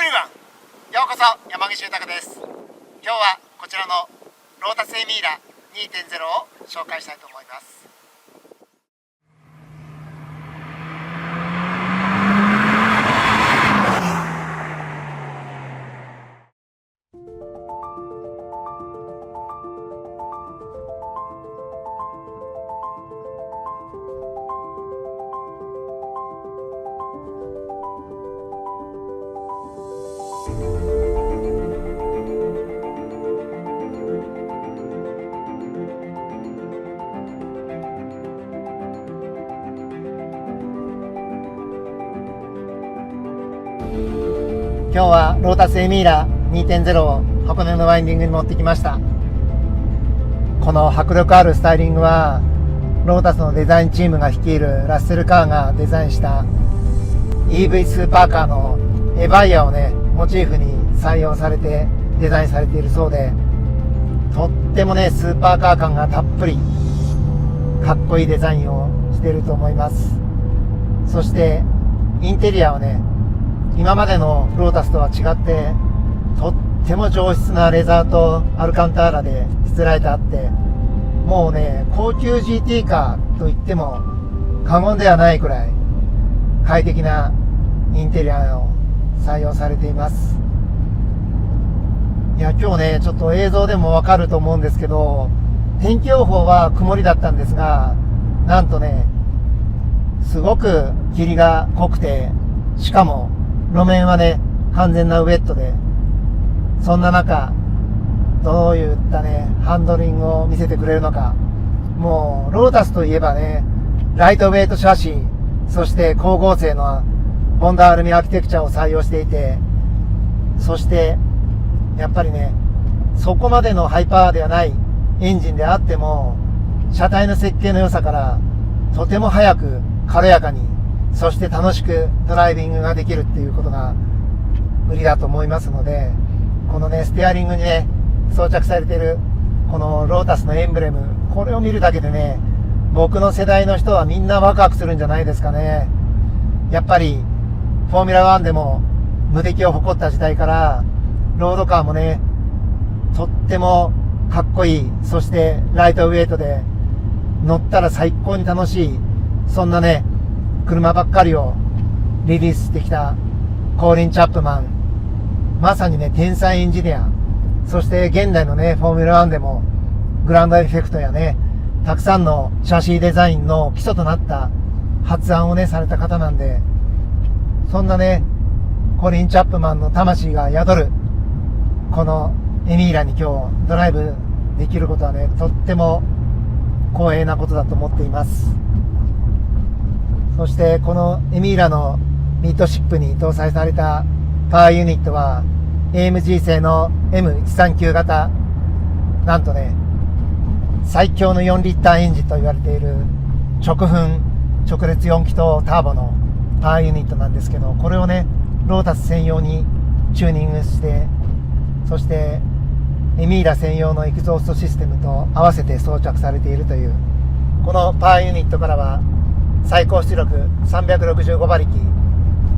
everyone! ようこそ山岸豊です。今日はこちらのロータスエミーラ 2.0 を紹介したいと思います。今日はロータスエミーラ 2.0 を箱根のワインディングに持ってきました。この迫力あるスタイリングはロータスのデザインチームが率いるラッセルカーがデザインした EV スーパーカーのエバイアをねモチーフに採用されてデザインされているそうで、とってもねスーパーカー感がたっぷりかっこいいデザインをしていると思います。そしてインテリアはね今までのロータスとは違ってとっても上質なレザーとアルカンターラでしつらえてあって、もうね高級 GT カーと言っても過言ではないくらい快適なインテリアを採用されています。いや今日ねちょっと映像でもわかると思うんですけど、天気予報は曇りだったんですが、なんとねすごく霧が濃くて、しかも路面はね完全なウェットで、そんな中どういったねハンドリングを見せてくれるのか。もうロータスといえばねライトウェイトシャシー、そして光合成のボンダーアルミアーキテクチャを採用していて、そしてやっぱりねそこまでのハイパワーではないエンジンであっても車体の設計の良さからとても速く軽やかに、そして楽しくドライビングができるっていうことが売りだと思いますので、このねステアリングにね装着されているこのロータスのエンブレム、これを見るだけでね僕の世代の人はみんなワクワクするんじゃないですかね。やっぱりフォーミュラ1でも無敵を誇った時代からロードカーもねとってもかっこいい、そしてライトウェイトで乗ったら最高に楽しい、そんなね車ばっかりをリリースしてきたコーリン・チャップマン、まさにね天才エンジニア、そして現代のねフォーミュラ1でもグラウンドエフェクトやねたくさんのシャシーデザインの基礎となった発案をねされた方なんで、そんなねコーリン・チャップマンの魂が宿るこのエミーラに今日ドライブできることはねとっても光栄なことだと思っています。そしてこのエミーラのミッドシップに搭載されたパワーユニットは AMG 製の M139 型、なんとね最強の4リッターエンジンと言われている直噴直列4気筒ターボのパワーユニットなんですけど、これをねロータス専用にチューニングして、そしてエミーラ専用のエクゾーストシステムと合わせて装着されているという、このパワーユニットからは最高出力365馬力、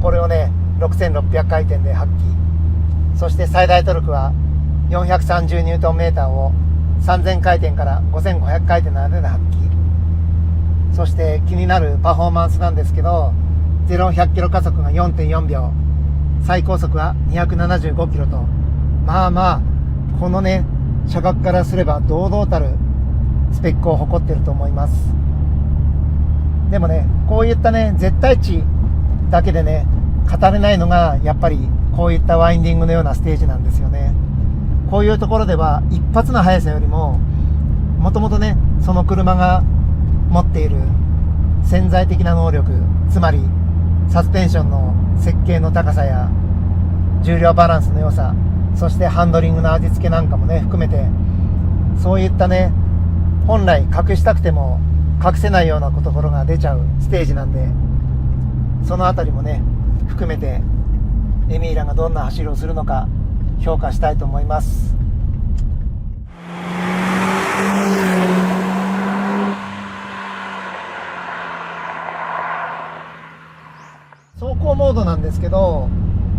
これをね6600回転で発揮、そして最大トルクは430ニュートンメーターを3000回転から5500回転の間で発揮。そして気になるパフォーマンスなんですけど、0-100キロ加速が 4.4 秒、最高速は275キロと、まあまあこのね車格からすれば堂々たるスペックを誇っていると思います。でもねこういったね絶対値だけでね語れないのがやっぱりこういったワインディングのようなステージなんですよね。こういうところでは一発の速さよりももともとねその車が持っている潜在的な能力、つまりサスペンションの設計の高さや重量バランスの良さ、そしてハンドリングの味付けなんかもね含めて、そういったね本来隠したくても隠せないようなところが出ちゃうステージなんで、そのあたりもね含めてエミーラがどんな走りをするのか評価したいと思います。走行モードなんですけど、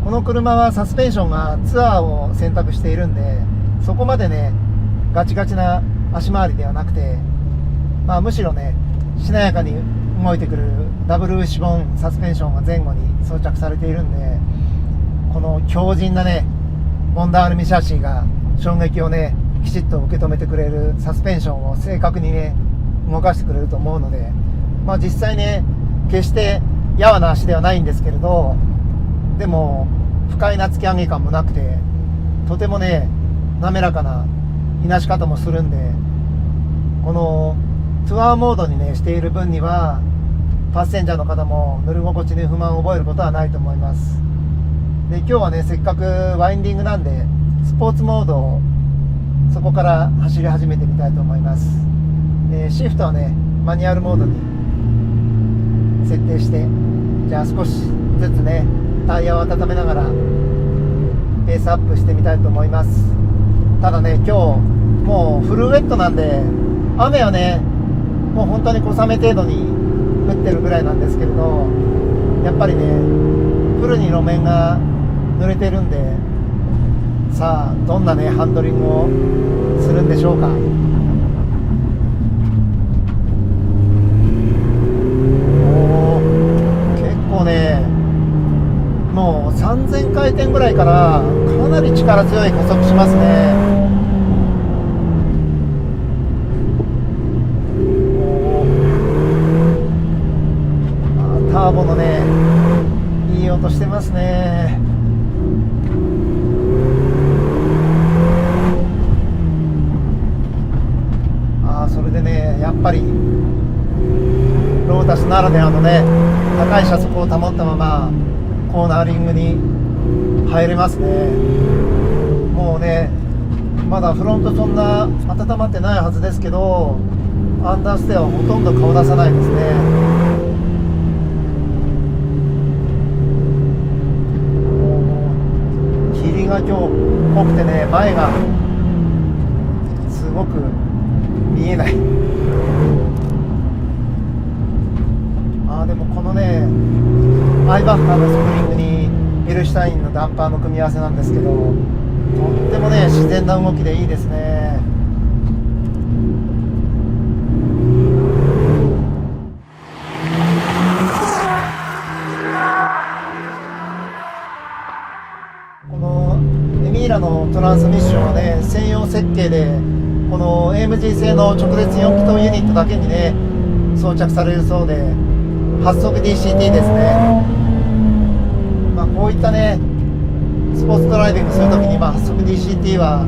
この車はサスペンションがツアーを選択しているんで、そこまでねガチガチな足回りではなくて、むしろねしなやかに動いてくるダブルウッシュボーンサスペンションが前後に装着されているんで、この強靭なねモンダアルミシャシーが衝撃をねきちっと受け止めてくれる、サスペンションを正確にね動かしてくれると思うので、実際ね決してやわな足ではないんですけれど、でも不快な突き上げ感もなくて、とてもね滑らかないなし方もするんで、このツアーモードにねしている分にはパッセンジャーの方も乗り心地に不満を覚えることはないと思います。で、今日はねせっかくワインディングなんでスポーツモードをそこから走り始めてみたいと思います。で、シフトはねマニュアルモードに設定して、じゃあ少しずつねタイヤを温めながらペースアップしてみたいと思います。ただね今日もうフルウェットなんで、雨はねもう本当に小雨程度に降ってるぐらいなんですけれど、やっぱりねフルに路面が濡れてるんで、さあどんなねハンドリングをするんでしょうか。結構ねもう3000回転ぐらいからかなり力強い加速しますね。ターボのねいい音してますね。それでねやっぱりロータスならではのね高い車速を保ったままコーナーリングに入れますね。もうねまだフロントそんな温まってないはずですけど、アンダーステアはほとんど顔出さないですね。霧が今日濃くてね前がすごく見えない。でもこのねアイバッハのスプリングにエルシュタインのダンパーの組み合わせなんですけど、とってもね自然な動きでいいですね。このエミーラのトランスミッションはね専用設計で、この AMG 製の直列4気筒ユニットだけにね装着されるそうで、8速 DCT ですね。こういったねスポーツドライビングするときに8速 DCT は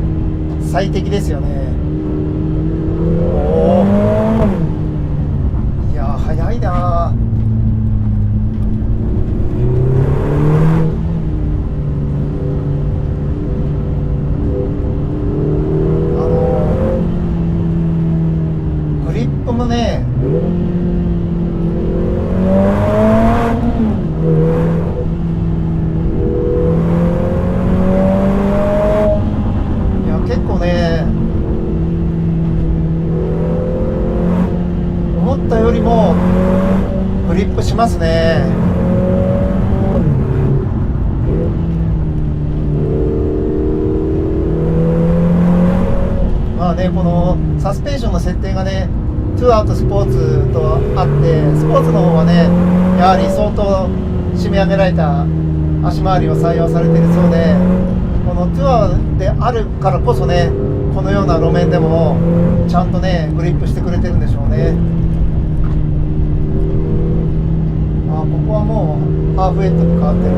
最適ですよね。いや速いな。グリップもね結構ね思ったよりもグリップしますね。このサスペンションの設定がね2アウトスポーツとあって、スポーツの方はねやはり相当締め上げられた足回りを採用されているそうで、このツアーであるからこそねこのような路面でもちゃんとねグリップしてくれてるんでしょうね。ここはもうハーフウェットに変わってる。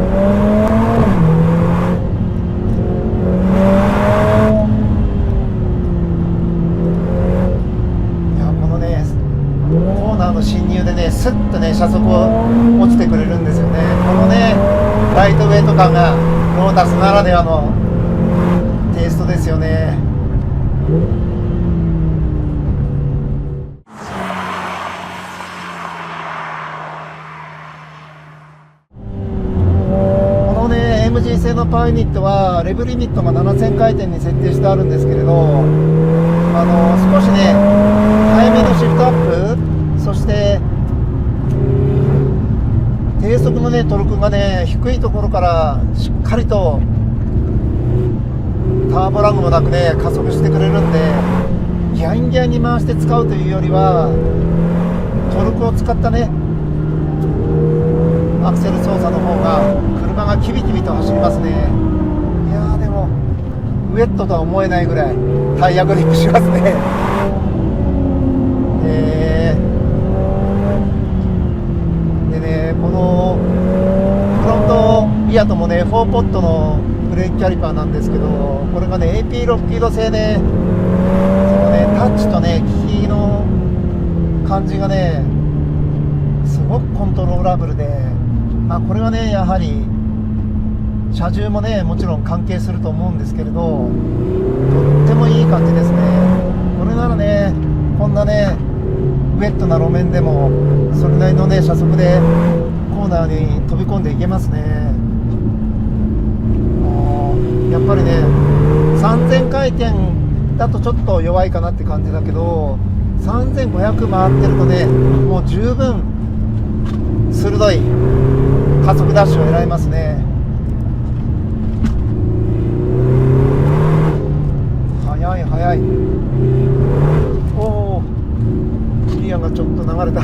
コーナーの進入でねスッとね車速を落ちてくれるんですよね。このねライトウェイト感がロータスならではのテイストですよね。このね MG 製のパワーユニットはレブリミットが7000回転に設定してあるんですけれど、少しね早めのシフトアップ、そして低低速のねトルクがね低いところからしっかりとターボラグもなくね加速してくれるんで、ギャンギャンに回して使うというよりはトルクを使ったねアクセル操作の方が車がキビキビと走りますね。いやーでもウェットとは思えないぐらいタイヤグリップしますね。でね、このフロントリアともね4ポットのブレーキキャリパーなんですけど、これがね AP ロッキード製で、そのねタッチとねキーの感じがねすごくコントローラブルで、これはねやはり車重もねもちろん関係すると思うんですけれど、とってもいい感じですね。これならねこんなねウェットな路面でもそれなりのね車速でコーナーに飛び込んでいけますね。やっぱりね3000回転だとちょっと弱いかなって感じだけど、3500回ってるとねもう十分鋭い加速ダッシュを狙いますね。速い速い。おお、ギアがちょっと流れた。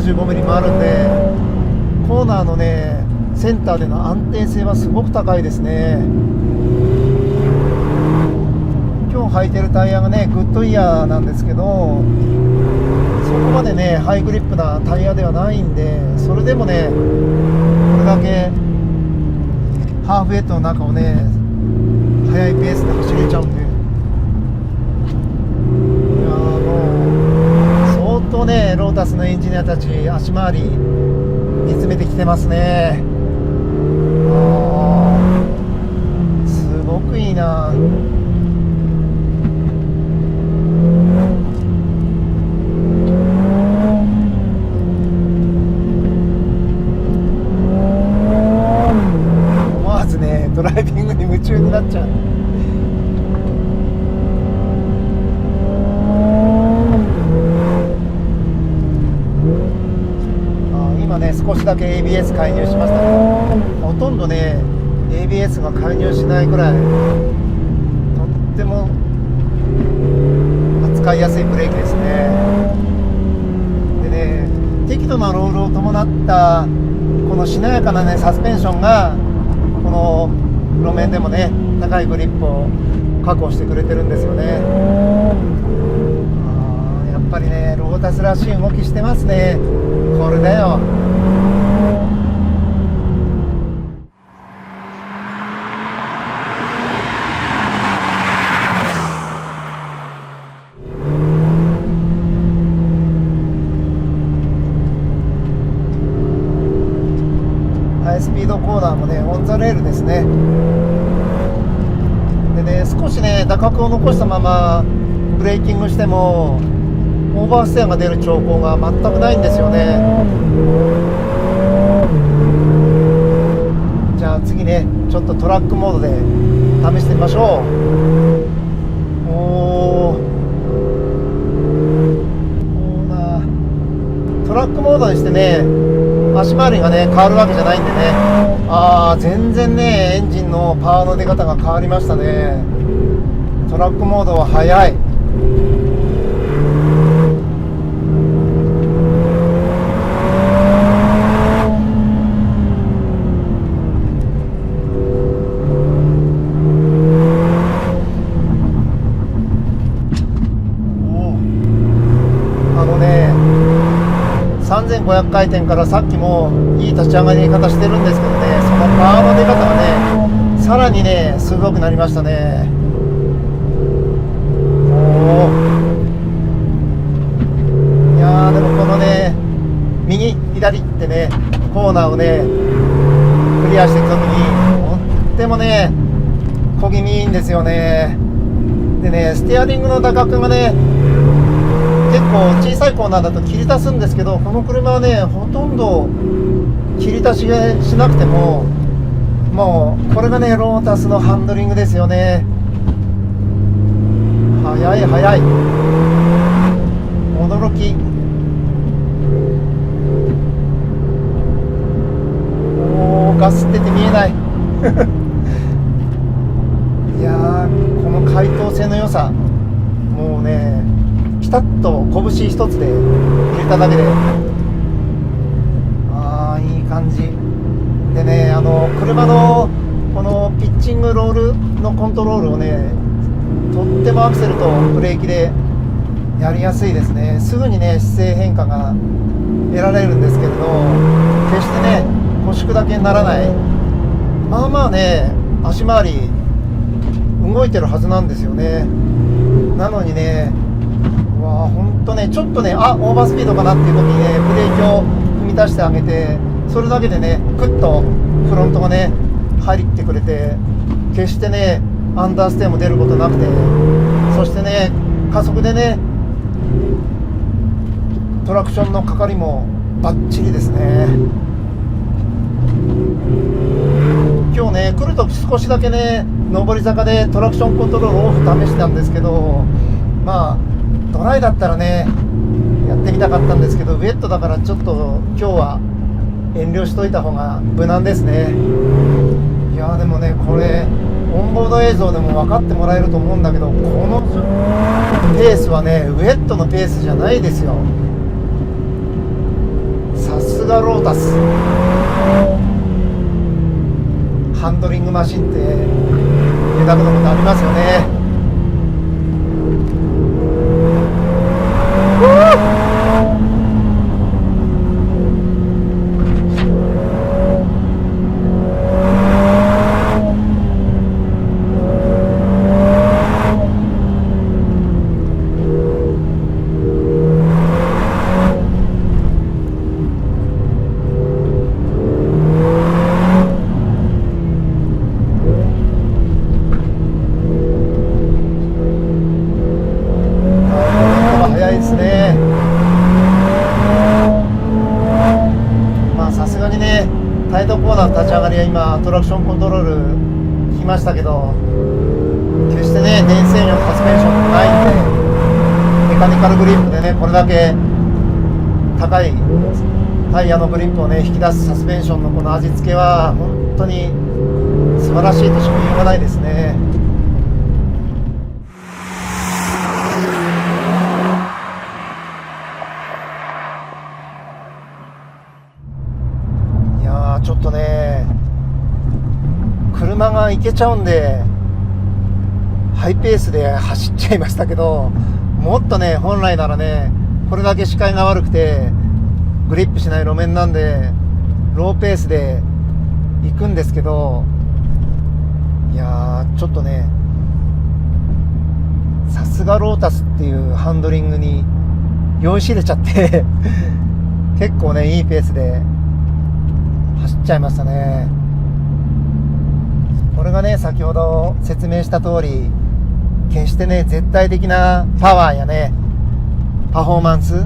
25ミリもあるんで、コーナーのねセンターでの安定性はすごく高いですね。今日履いてるタイヤがねグッドイヤーなんですけど、そこまでねハイグリップなタイヤではないんで、それでもねこれだけハーフウェットの中をね速いペースで走れちゃうんで、相当ねロータスのエンジニアたち足回り見つめてきてますね。すごくいいな。思わずねドライビングに夢中になっちゃう。少しだけ ABS 介入しましたけど、ほとんどね ABS が介入しないくらいとっても扱いやすいブレーキですね。でね、適度なロールを伴ったこのしなやかなねサスペンションがこの路面でもね高いグリップを確保してくれてるんですよね。やっぱりねロータスらしい動きしてますね。これだよ。ハイスピードコーナーもねオンザレールですね。でね少しね打角を残したままブレーキングしてもオーバーステアが出る兆候が全くないんですよね。じゃあ次ねちょっとトラックモードで試してみましょう。トラックモードにしてね足回りがね変わるわけじゃないんでね、全然ねエンジンのパワーの出方が変わりましたね。トラックモードは速い。3500回転からさっきもいい立ち上がり方してるんですけどね、そのパワーの出方がねさらにね鋭くなりましたね。いやーでもこのね右左ってねコーナーをねクリアしていくときにとってもね小気味いいんですよね。でね、ステアリングの打角がね、結構小さいコーナーだと切り足すんですけど、この車はね、ほとんど切り足ししなくても、もうこれがね、ロータスのハンドリングですよね。速い速い、驚き。おー、ガスってて見えないいやー、この回答性の良さ、もうね、ピタッと拳一つで入れただけで、いい感じでね、車のこのピッチングロールのコントロールをね、とってもアクセルとブレーキでやりやすいですね。すぐにね、姿勢変化が得られるんですけれど、決してね、腰砕けにならない。まあまあね、足回り動いてるはずなんですよね。なのにね、ほんとね、ちょっとね、オーバースピードかなっていう時にね、ブレーキを踏み出してあげて、それだけでね、クッとフロントがね、入ってくれて、決してね、アンダーステイも出ることなくて、そしてね、加速でね、トラクションのかかりもバッチリですね。今日ね、来るとき少しだけね、上り坂でトラクションコントロールオフ試したんですけど、まあドライだったらね、やってみたかったんですけど、ウェットだからちょっと今日は遠慮しといた方が無難ですね。いやでもね、これオンボード映像でも分かってもらえると思うんだけど、このペースはね、ウェットのペースじゃないですよ。さすがロータス。ハンドリングマシンって贅沢なことありますよね。サイドコーナーの立ち上がりは今トラクションコントロール引きましたけど、決してね、電線用のサスペンションもないんで、メカニカルグリップでね、これだけ高いタイヤのグリップをね引き出すサスペンションのこの味付けは本当に素晴らしいとしか言いようがないですね。ちょっとね、車が行けちゃうんでハイペースで走っちゃいましたけど、もっとね、本来ならね、これだけ視界が悪くてグリップしない路面なんでローペースで行くんですけど、いやー、ちょっとね、さすがロータスっていうハンドリングに酔いしれちゃって結構ね、いいペースで走っちゃいましたね。これがね、先ほど説明した通り、決してね、絶対的なパワーやね、パフォーマンス、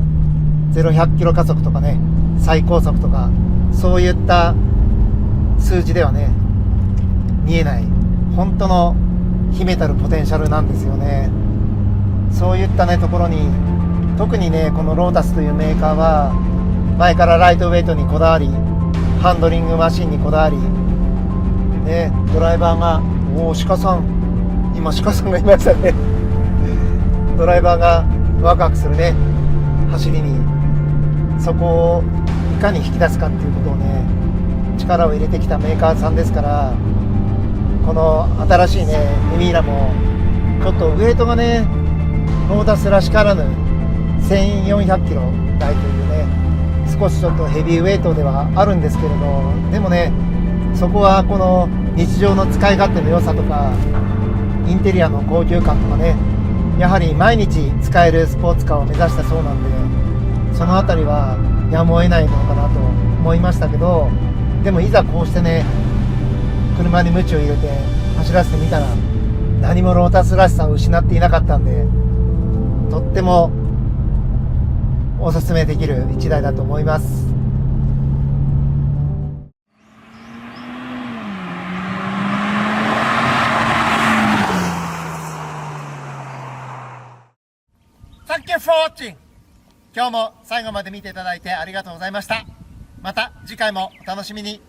0-100キロ加速とかね、最高速とか、そういった数字ではね、見えない本当の秘めたるポテンシャルなんですよね。そういったね、ところに特にね、このロータスというメーカーは前からライトウェイトにこだわり、ハンドリングマシンにこだわり、ね、ドライバーが、鹿さん、今鹿さんがいましたねドライバーがワクワクするね、走りに、そこをいかに引き出すかっていうことをね、力を入れてきたメーカーさんですから、この新しいね、エミーラもちょっとウエイトがね、ロータスらしからぬ1400キロ台というね、少しちょっとヘビーウェイトではあるんですけれど、でもね、そこはこの日常の使い勝手の良さとか、インテリアの高級感とかね、やはり毎日使えるスポーツカーを目指したそうなんで、そのあたりはやむを得ないのかなと思いましたけど、でもいざこうしてね、車に鞭を入れて走らせてみたら何もロータスらしさを失っていなかったんで、とってもおすすめできる1台だと思います。Thank you for watching! 今日も最後まで見ていただいてありがとうございました。また次回もお楽しみに。